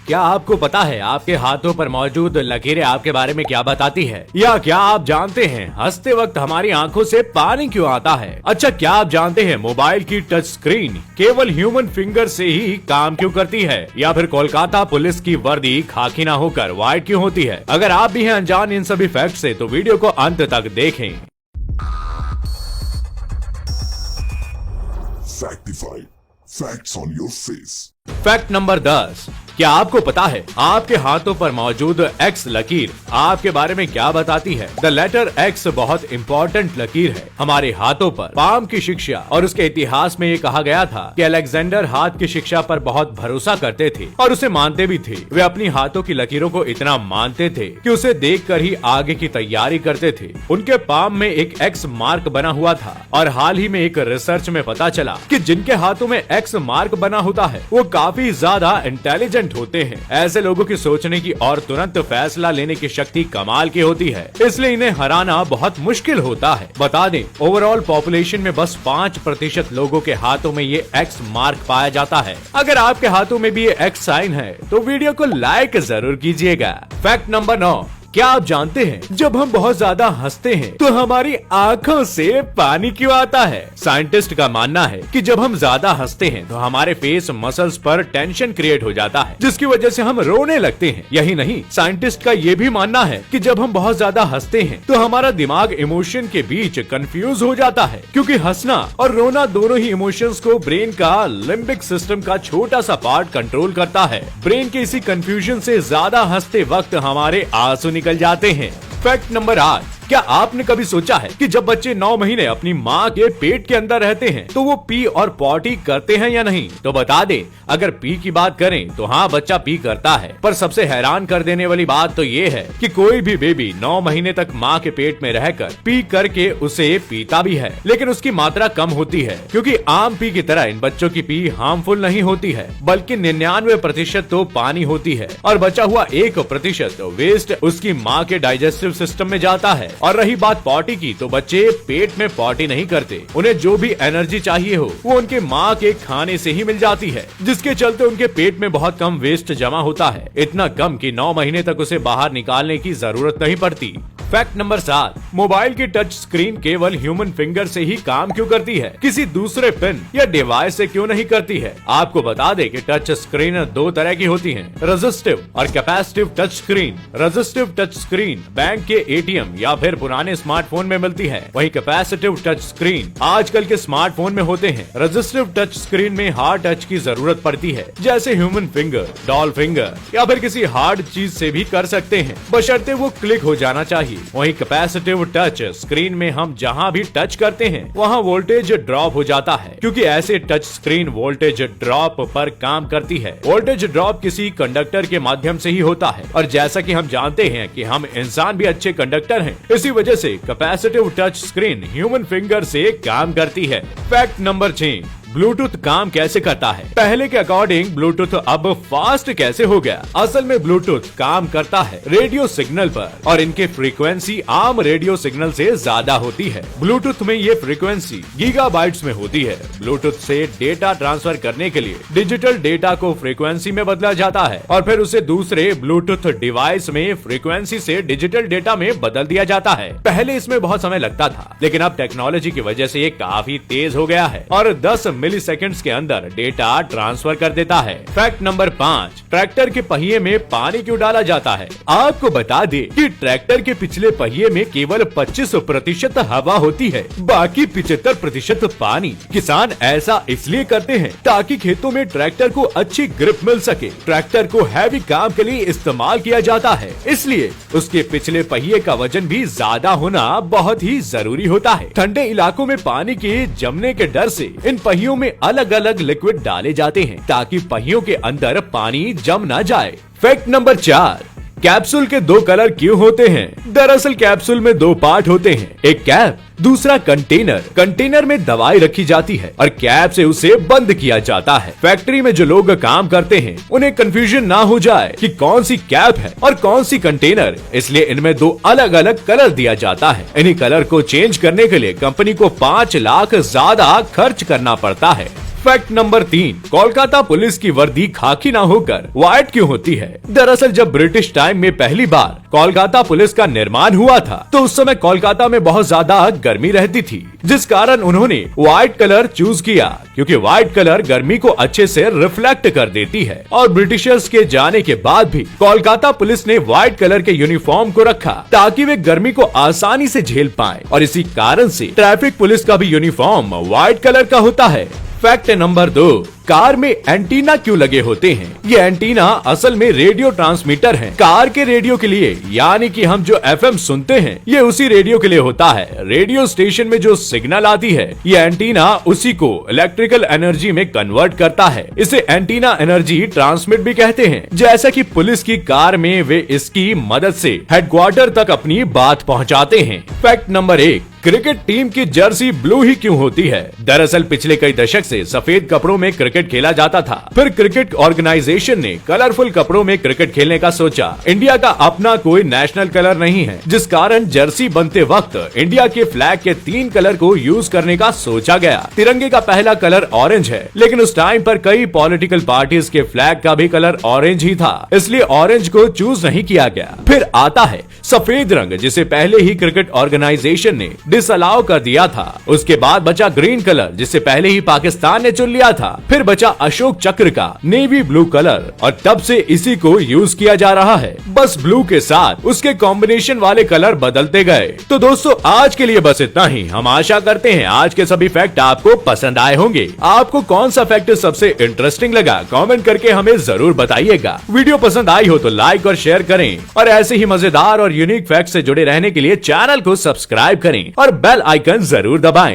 क्या आपको पता है आपके हाथों पर मौजूद लकीरें आपके बारे में क्या बताती है? या क्या आप जानते हैं हंसते वक्त हमारी आंखों से पानी क्यों आता है? अच्छा, क्या आप जानते हैं मोबाइल की टच स्क्रीन केवल ह्यूमन फिंगर से ही काम क्यों करती है? या फिर कोलकाता पुलिस की वर्दी खाकी ना होकर व्हाइट क्यों होती है? अगर आप भी हैं अनजान इन सभी फैक्ट से तो वीडियो को अंत तक देखें। Factify. Facts on your face. Fact number 10, क्या आपको पता है आपके हाथों पर मौजूद एक्स लकीर आपके बारे में क्या बताती है? द लेटर एक्स बहुत इंपॉर्टेंट लकीर है हमारे हाथों पर। पाम की शिक्षा और उसके इतिहास में ये कहा गया था कि अलेक्जेंडर हाथ की शिक्षा पर बहुत भरोसा करते थे और उसे मानते भी थे। वे अपनी हाथों की लकीरों को इतना मानते थे कि उसे देखकर ही आगे की तैयारी करते थे। उनके पाम में एक एक्स मार्क बना हुआ था और हाल ही में एक रिसर्च में पता चला कि जिनके हाथों में एक्स मार्क बना होता है वो काफी ज्यादा इंटेलिजेंट होते हैं। ऐसे लोगों की सोचने की और तुरंत फैसला लेने की शक्ति कमाल की होती है, इसलिए इन्हें हराना बहुत मुश्किल होता है। बता दें, ओवरऑल पॉपुलेशन में बस 5% लोगों के हाथों में ये एक्स मार्क पाया जाता है। अगर आपके हाथों में भी ये एक्स साइन है तो वीडियो को लाइक जरूर कीजिएगा। फैक्ट नंबर 9, क्या आप जानते हैं जब हम बहुत ज्यादा हंसते हैं तो हमारी आंखों से पानी क्यों आता है? साइंटिस्ट का मानना है कि जब हम ज्यादा हंसते हैं तो हमारे फेस मसल्स पर टेंशन क्रिएट हो जाता है जिसकी वजह से हम रोने लगते हैं। यही नहीं, साइंटिस्ट का ये भी मानना है कि जब हम बहुत ज्यादा हंसते हैं तो हमारा दिमाग इमोशन के बीच कंफ्यूज हो जाता है, क्योंकि हंसना और रोना दोनों ही इमोशंस को ब्रेन का लिम्बिक सिस्टम का छोटा सा पार्ट कंट्रोल करता है। ब्रेन के इसी कंफ्यूजन से ज्यादा हंसते वक्त हमारे आंसू निकल जाते हैं। फैक्ट नंबर 8, क्या आपने कभी सोचा है कि जब बच्चे 9 महीने अपनी माँ के पेट के अंदर रहते हैं तो वो पी और पॉटी करते हैं या नहीं? तो बता दे, अगर पी की बात करें तो हाँ, बच्चा पी करता है। पर सबसे हैरान कर देने वाली बात तो ये है कि कोई भी बेबी 9 महीने तक माँ के पेट में रहकर पी करके उसे पीता भी है, लेकिन उसकी मात्रा कम होती है, क्योंकि आम पी की तरह इन बच्चों की पी हार्मफुल नहीं होती है, बल्कि 99% तो पानी होती है और बचा हुआ 1% वेस्ट उसकी माँ के डाइजेस्टिव सिस्टम में जाता है। और रही बात पॉटी की, तो बच्चे पेट में पॉटी नहीं करते। उन्हें जो भी एनर्जी चाहिए हो वो उनके माँ के खाने से ही मिल जाती है, जिसके चलते उनके पेट में बहुत कम वेस्ट जमा होता है, इतना कम कि 9 महीने तक उसे बाहर निकालने की जरूरत नहीं पड़ती। फैक्ट नंबर 7, मोबाइल की टच स्क्रीन केवल ह्यूमन फिंगर से ही काम क्यों करती है? किसी दूसरे पेन या डिवाइस से क्यों नहीं करती है? आपको बता दें कि टच स्क्रीन 2 तरह की होती हैं, रेजिस्टिव और capacitive touch screen. Resistive touch screen bank के एटीएम या फिर पुराने स्मार्टफोन में मिलती है, वहीं कैपेसिटिव टच स्क्रीन आजकल के स्मार्टफोन में होते हैं। रेजिस्टिव टच स्क्रीन में हार्ड टच की जरूरत पड़ती है, जैसे ह्यूमन फिंगर, डॉल फिंगर या फिर किसी हार्ड चीज से भी कर सकते हैं, बशर्ते वो क्लिक हो जाना चाहिए। वहीं कैपेसिटिव टच स्क्रीन में हम जहां भी टच करते हैं वहां वोल्टेज ड्रॉप हो जाता है, क्योंकि ऐसे टच स्क्रीन वोल्टेज ड्रॉप पर काम करती है। वोल्टेज ड्रॉप किसी कंडक्टर के माध्यम से ही होता है, और जैसा कि हम जानते हैं कि हम इंसान भी अच्छे कंडक्टर हैं, इसी वजह से capacitive touch screen human finger से काम करती है। फैक्ट नंबर 6, ब्लूटूथ काम कैसे करता है? पहले के अकॉर्डिंग ब्लूटूथ अब फास्ट कैसे हो गया? असल में ब्लूटूथ काम करता है रेडियो सिग्नल पर, और इनके फ्रीक्वेंसी आम रेडियो सिग्नल से ज्यादा होती है। ब्लूटूथ में ये फ्रीक्वेंसी गीगाबाइट्स में होती है। ब्लूटूथ से डेटा ट्रांसफर करने के लिए डिजिटल डेटा को फ्रीक्वेंसी में बदला जाता है और फिर उसे दूसरे ब्लूटूथ डिवाइस में फ्रीक्वेंसी से डिजिटल डेटा में बदल दिया जाता है। पहले इसमें बहुत समय लगता था, लेकिन अब टेक्नोलॉजी की वजह से ये काफी तेज हो गया है और 10 मिलीसेकंड्स के अंदर डेटा ट्रांसफर कर देता है। फैक्ट नंबर 5, ट्रैक्टर के पहिए में पानी क्यों डाला जाता है? आपको बता दे कि ट्रैक्टर के पिछले पहिए में केवल 25% हवा होती है, बाकी 75% पानी। किसान ऐसा इसलिए करते हैं ताकि खेतों में ट्रैक्टर को अच्छी ग्रिप मिल सके। ट्रैक्टर को हैवी काम के लिए इस्तेमाल किया जाता है, इसलिए उसके पिछले पहिए का वजन भी ज्यादा होना बहुत ही जरूरी होता है। ठंडे इलाकों में पानी के जमने के डर से इन पहियों में अलग अलग लिक्विड डाले जाते हैं ताकि पहियों के अंदर पानी जम न जाए। फैक्ट नंबर 4, कैप्सूल के 2 कलर क्यों होते हैं? दरअसल कैप्सूल में 2 पार्ट होते हैं, एक कैप, दूसरा कंटेनर। कंटेनर में दवाई रखी जाती है और कैप से उसे बंद किया जाता है। फैक्ट्री में जो लोग काम करते हैं उन्हें कंफ्यूजन ना हो जाए कि कौन सी कैप है और कौन सी कंटेनर, इसलिए इनमें 2 अलग अलग कलर दिया जाता है। इन्हीं कलर को चेंज करने के लिए कंपनी को 5 लाख ज्यादा खर्च करना पड़ता है। फैक्ट नंबर 3, कोलकाता पुलिस की वर्दी खाकी ना होकर व्हाइट क्यों होती है? दरअसल जब ब्रिटिश टाइम में पहली बार कोलकाता पुलिस का निर्माण हुआ था तो उस समय कोलकाता में बहुत ज्यादा गर्मी रहती थी, जिस कारण उन्होंने व्हाइट कलर चूज किया, क्योंकि व्हाइट कलर गर्मी को अच्छे से रिफ्लेक्ट कर देती है। और ब्रिटिशर्स के जाने के बाद भी कोलकाता पुलिस ने व्हाइट कलर के यूनिफॉर्म को रखा ताकि वे गर्मी को आसानी से झेल पाए, और इसी कारण से ट्रैफिक पुलिस का भी यूनिफॉर्म व्हाइट कलर का होता है। फैक्ट नंबर 2, कार में एंटीना क्यों लगे होते हैं? ये एंटीना असल में रेडियो ट्रांसमीटर हैं। कार के रेडियो के लिए, यानी कि हम जो एफएम सुनते हैं ये उसी रेडियो के लिए होता है। रेडियो स्टेशन में जो सिग्नल आती है ये एंटीना उसी को इलेक्ट्रिकल एनर्जी में कन्वर्ट करता है। इसे एंटीना एनर्जी ट्रांसमिट भी कहते हैं। जैसा कि पुलिस की कार में वे इसकी मदद से हेडक्वार्टर तक अपनी बात पहुँचाते हैं। फैक्ट नंबर 1, क्रिकेट टीम की जर्सी ब्लू ही क्यों होती है? दरअसल पिछले कई दशक से सफेद कपड़ों में क्रिकेट खेला जाता था, फिर क्रिकेट ऑर्गेनाइजेशन ने कलरफुल कपड़ों में क्रिकेट खेलने का सोचा। इंडिया का अपना कोई नेशनल कलर नहीं है, जिस कारण जर्सी बनते वक्त इंडिया के फ्लैग के 3 कलर को यूज करने का सोचा गया। तिरंगे का पहला कलर ऑरेंज है, लेकिन उस टाइम पर कई पॉलिटिकल पार्टीज के फ्लैग का भी कलर ऑरेंज ही था, इसलिए ऑरेंज को चूज नहीं किया गया। फिर आता है सफेद रंग, जिसे पहले ही क्रिकेट ऑर्गेनाइजेशन ने डिसअलाउ कर दिया था। उसके बाद बचा ग्रीन कलर, जिसे पहले ही पाकिस्तान ने चुन लिया था। फिर बचा अशोक चक्र का नेवी ब्लू कलर, और तब से इसी को यूज किया जा रहा है। बस ब्लू के साथ उसके कॉम्बिनेशन वाले कलर बदलते गए। तो दोस्तों आज के लिए बस इतना ही। हम आशा करते हैं आज के सभी फैक्ट आपको पसंद आए होंगे। आपको कौन सा फैक्ट सबसे इंटरेस्टिंग लगा कमेंट करके हमें जरूर बताइएगा। वीडियो पसंद आई हो तो लाइक और शेयर करें, और ऐसे ही मजेदार और यूनिक फैक्ट से जुड़े रहने के लिए चैनल को सब्सक्राइब करें और बेल आइकन जरूर दबाएं।